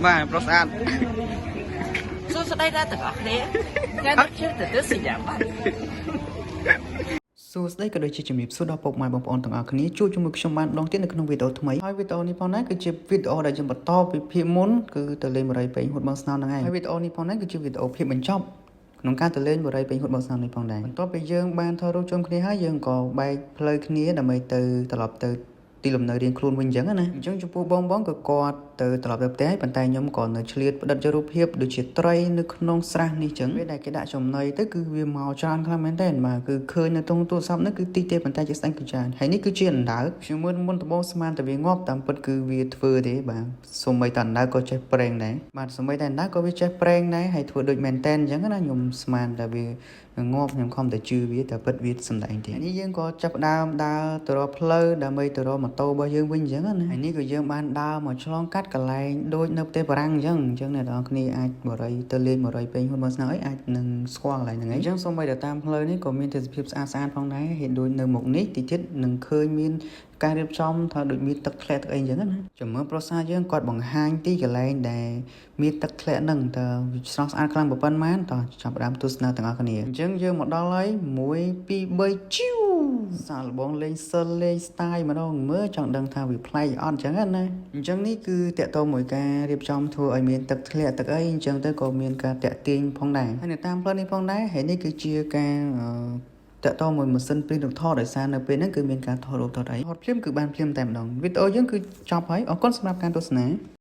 បាទប្រុសស្អាតសួស្តីដល់ទាំងអស់គ្នាថ្ងៃនេះជឿទៅសញ្ញាបាទសួស្តីក៏ដូចជាជំរាបសួរដល់ពុកម៉ែបងប្អូនទាំងអស់គ្នាជួបជាមួយខ្ញុំបានម្ដងទៀតនៅក្នុងវីដេអូថ្មីហើយវីដេអូនេះផងដែរគឺជាវីដេអូដែលយើងបន្តពីភាគមុនគឺទៅលេងបរិយពេញហួតបងស្នោហ្នឹងឯងហើយវីដេអូនេះផងដែរគឺជាវីដេអូភាពបញ្ចប់ក្នុងការទៅលេងបរិយពេញហួតបងស្នោនេះផងដែរបន្ទាប់ពីយើងបានថតរូបជុំគ្នាហើយយើងក៏បែកផ្លូវគ្នាដើម្បីទៅត្រឡប់ទៅទីលំនៅរៀងខ្លួនវិញអញ្ចឹងណាអញ្ចឹងចំពោះបងក៏គាត់ទៅត្រឡប់ទៅផ្ទះប៉ុន្តែខ្ញុំក៏នៅឆ្លៀតផ្ដិតយករូបភាពដូចជាត្រីនៅក្នុងស្រះនេះអញ្ចឹងពេលដែលគេដាក់ចំណីទៅគឺវាមកច្រើនខ្លាំងមែនតើបាទគឺឃើញនៅក្នុងទូរស័ព្ទនោះគឺតិចទេប៉ុន្តែជាស្ដេចគឺច្រើនហើយនេះគឺជាអណ្ដើកខ្ញុំមុនដំបូងស្មានតែវាងាប់តាមពិតគឺវាធ្វើទេបាទសូម្បីតែអណ្ដើកក៏ចេះប្រេងដែរបាទសូម្បីតែអណ្ដើកក៏វាចេះប្រេងដែរហើយធ្វើដូចមែនតើអញ្ចឹងណាខ្ញុំស្មានតែវាងាប់ខ្ញុំខំតែជឿវាតែពិតវាសំដែងទេនេះយើងក៏ចាប់ដើមដើរទៅរកផ្លូវដើម្បីទៅរកម៉ូតូរបស់យើងវិញអញ្ចឹងណាហើយនេះក៏យើងបានដើរមកឆ្លងកាត់កន្លែងដូចនៅប្រទេសបារាំងអញ្ចឹងអ្នកនរគ្នាអាចបរិយទៅលេងបរិយពេញហ៊ុនមកស្នើអីអាចនឹងស្គាល់កន្លែងហ្នឹងអញ្ចឹងសូម្បីតែតាមផ្លូវនេះក៏មានទេសភាពស្អាតផងដែរហេតុដូចនៅមុខនេះតិចទៀតនឹងឃើញមានការរៀបចំថាដូចមានទឹកធ្លាក់ទឹកអីអញ្ចឹងណាចាំមើលប្រុសស្អាតយើងគាត់បង្ហាញទីកន្លែងដែលមានទឹកធ្លាក់ហ្នឹងតើស្រស់ស្អាតខ្លាំងប៉ុណ្ណាតើចាប់ដើមទស្សនាទាំងអស់គ្នាអញ្ចឹងយើងមកដល់ហើយ1 2 3ជីវសាឡបងលេងសិលលេងស្ទាយម្ដងមើលចង់ដឹងថាវាប្លែកអត់អញ្ចឹងណាអញ្ចឹងនេះគឺតកតមួយការរៀបចំធ្វើឲ្យមានទឹកធ្លាក់ទឹកអីអញ្ចឹងទៅក៏មានការតាក់ទាញផងដែរហើយនៅតាមផ្លូវនេះផងដែរហើយនេះគឺជាការតកតមួយម៉ាស៊ីនព្រីនថតដោយសារនៅពេលហ្នឹងគឺមានការថតរូបថតអីថតភ្លាមគឺបានភ្លាមតែម្ដងវីដេអូយើងគឺចប់ហើយអរគុណសម្រាប់ការទស្សនា